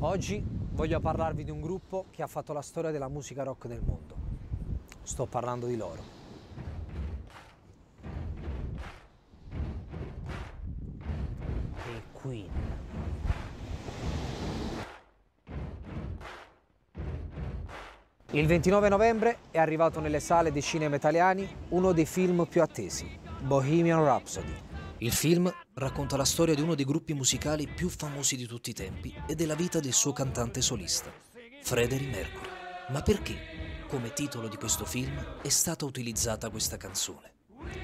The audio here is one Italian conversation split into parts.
Oggi voglio parlarvi di un gruppo che ha fatto la storia della musica rock del mondo. Sto parlando di loro. I Queen. Il 29 novembre è arrivato nelle sale dei cinema italiani uno dei film più attesi, Bohemian Rhapsody. Il film racconta la storia di uno dei gruppi musicali più famosi di tutti i tempi e della vita del suo cantante solista, Freddie Mercury. Ma perché, come titolo di questo film, è stata utilizzata questa canzone?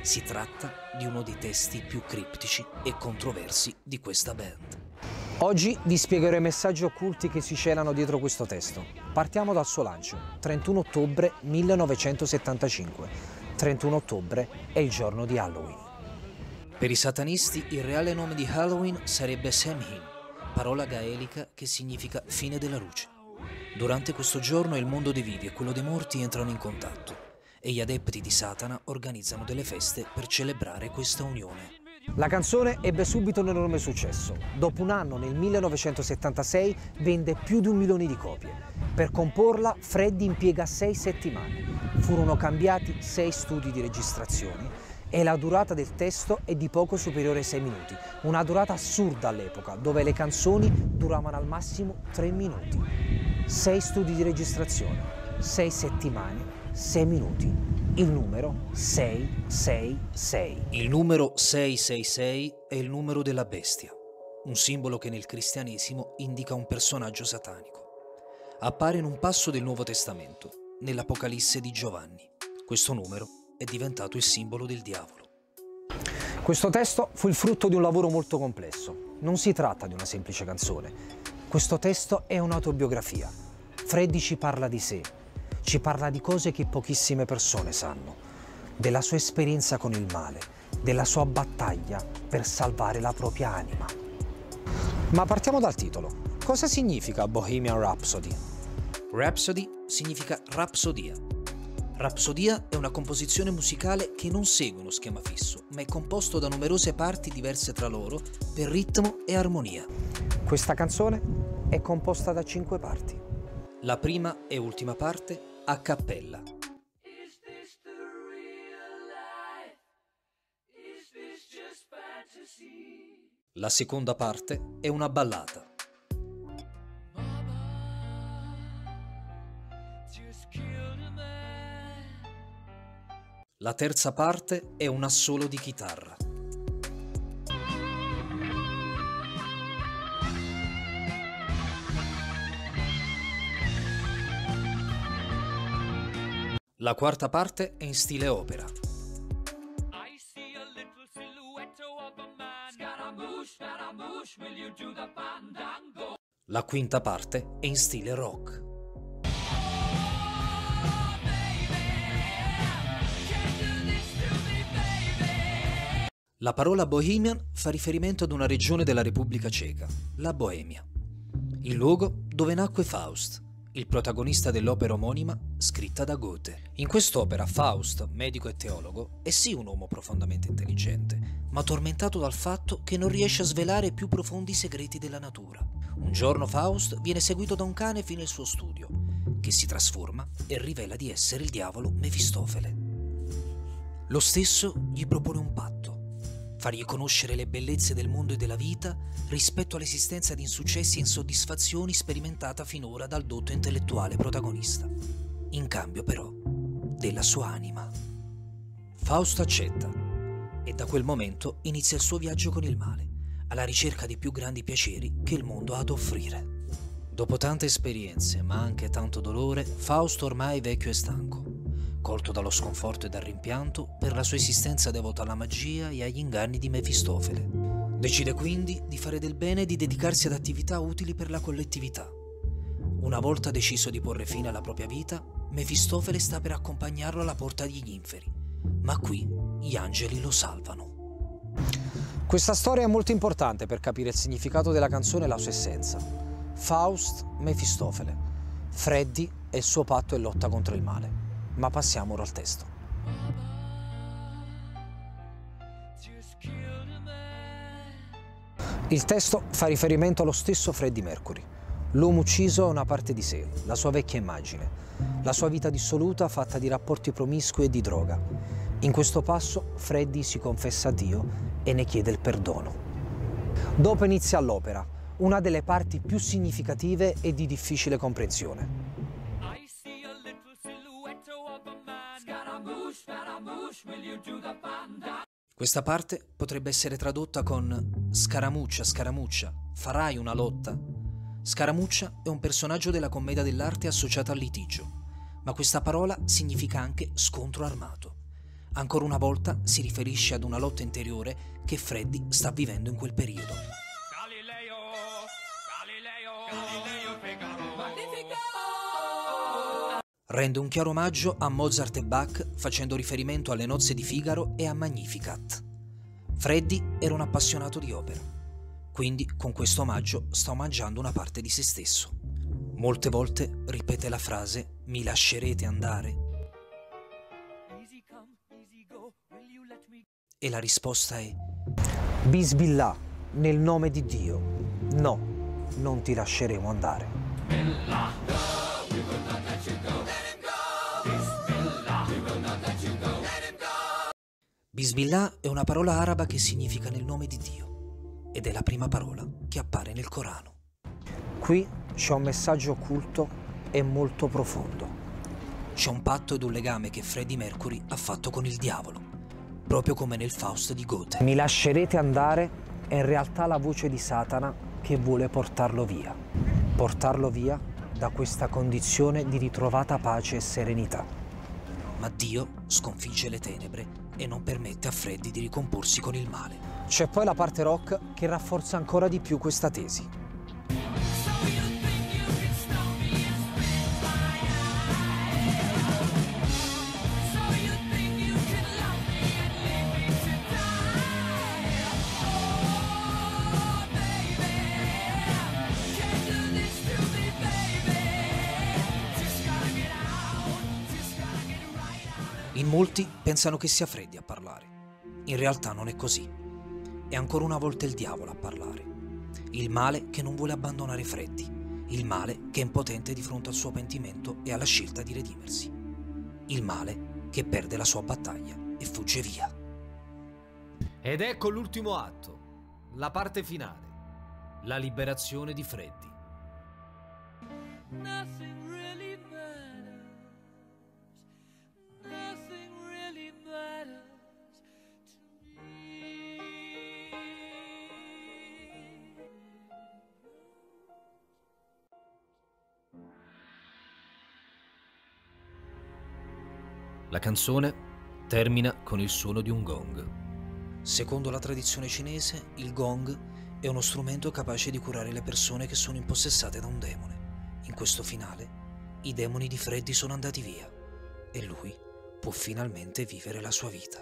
Si tratta di uno dei testi più criptici e controversi di questa band. Oggi vi spiegherò i messaggi occulti che si celano dietro questo testo. Partiamo dal suo lancio, 31 ottobre 1975. 31 ottobre è il giorno di Halloween. Per i satanisti il reale nome di Halloween sarebbe Samhain, parola gaelica che significa fine della luce. Durante questo giorno il mondo dei vivi e quello dei morti entrano in contatto e gli adepti di Satana organizzano delle feste per celebrare questa unione. La canzone ebbe subito un enorme successo. Dopo un anno, nel 1976, vende più di 1 milione di copie. Per comporla, Freddie impiega 6 settimane. Furono cambiati 6 studi di registrazione e la durata del testo è di poco superiore ai 6 minuti. Una durata assurda all'epoca, dove le canzoni duravano al massimo 3 minuti. 6 studi di registrazione, 6 settimane, 6 minuti. Il numero 666. Il numero 666 è il numero della bestia, un simbolo che nel cristianesimo indica un personaggio satanico. Appare in un passo del Nuovo Testamento, nell'Apocalisse di Giovanni. Questo numero è diventato il simbolo del diavolo. Questo testo fu il frutto di un lavoro molto complesso. Non si tratta di una semplice canzone. Questo testo è un'autobiografia. Freddie ci parla di sé. Ci parla di cose che pochissime persone sanno, della sua esperienza con il male, della sua battaglia per salvare la propria anima. Ma partiamo dal titolo. Cosa significa Bohemian Rhapsody? Rhapsody significa rapsodia. Rapsodia è una composizione musicale che non segue uno schema fisso, ma è composto da numerose parti diverse tra loro per ritmo e armonia. Questa canzone è composta da 5 parti. La prima e ultima parte a cappella. La seconda parte è una ballata. La terza parte è un assolo di chitarra. La quarta parte è in stile opera. La quinta parte è in stile rock. La parola Bohemian fa riferimento ad una regione della Repubblica Ceca, la Boemia, il luogo dove nacque Faust, il protagonista dell'opera omonima scritta da Goethe. In quest'opera Faust, medico e teologo, è sì un uomo profondamente intelligente, ma tormentato dal fatto che non riesce a svelare i più profondi segreti della natura. Un giorno Faust viene seguito da un cane fino al suo studio, che si trasforma e rivela di essere il diavolo Mefistofele. Lo stesso gli propone un patto: fargli conoscere le bellezze del mondo e della vita rispetto all'esistenza di insuccessi e insoddisfazioni sperimentata finora dal dotto intellettuale protagonista, in cambio però della sua anima. Faust accetta e da quel momento inizia il suo viaggio con il male, alla ricerca dei più grandi piaceri che il mondo ha ad offrire. Dopo tante esperienze, ma anche tanto dolore, Faust ormai vecchio e stanco, colto dallo sconforto e dal rimpianto per la sua esistenza devota alla magia e agli inganni di Mefistofele. Decide quindi di fare del bene e di dedicarsi ad attività utili per la collettività. Una volta deciso di porre fine alla propria vita, Mefistofele sta per accompagnarlo alla porta degli inferi, ma qui gli angeli lo salvano. Questa storia è molto importante per capire il significato della canzone e la sua essenza. Faust, Mefistofele, Freddie e il suo patto e lotta contro il male. Ma passiamo ora al testo. Il testo fa riferimento allo stesso Freddie Mercury, L'uomo ucciso è una parte di sé, la sua vecchia immagine, la sua vita dissoluta fatta di rapporti promiscui e di droga. In questo passo Freddy si confessa a Dio e ne chiede il perdono. Dopo inizia l'opera, una delle parti più significative e di difficile comprensione. Questa parte potrebbe essere tradotta con scaramuccia, scaramuccia, farai una lotta? Scaramuccia è un personaggio della commedia dell'arte associata al litigio, ma questa parola significa anche scontro armato. Ancora una volta si riferisce ad una lotta interiore che Freddy sta vivendo in quel periodo. Rende un chiaro omaggio a Mozart e Bach facendo riferimento alle nozze di Figaro e a Magnificat. Freddy era un appassionato di opera, quindi con questo omaggio sta omaggiando una parte di se stesso. Molte volte ripete la frase "mi lascerete andare?" E la risposta è Bisbillah, nel nome di Dio, no, non ti lasceremo andare. Bismillah è una parola araba che significa nel nome di Dio ed è la prima parola che appare nel Corano. Qui c'è un messaggio occulto e molto profondo. C'è un patto ed un legame che Freddie Mercury ha fatto con il diavolo, proprio come nel Faust di Goethe. Mi lascerete andare è in realtà la voce di Satana che vuole portarlo via da questa condizione di ritrovata pace e serenità. Ma Dio sconfigge le tenebre e non permette a Freddy di ricomporsi con il male. C'è poi la parte rock che rafforza ancora di più questa tesi. In molti pensano che sia Freddy a parlare. In realtà non è così. È ancora una volta il diavolo a parlare. Il male che non vuole abbandonare Freddy. Il male che è impotente di fronte al suo pentimento e alla scelta di redimersi. Il male che perde la sua battaglia e fugge via. Ed ecco l'ultimo atto, la parte finale, la liberazione di Freddy. La canzone termina con il suono di un gong. Secondo la tradizione cinese, il gong è uno strumento capace di curare le persone che sono impossessate da un demone. In questo finale, i demoni di Freddy sono andati via e lui può finalmente vivere la sua vita.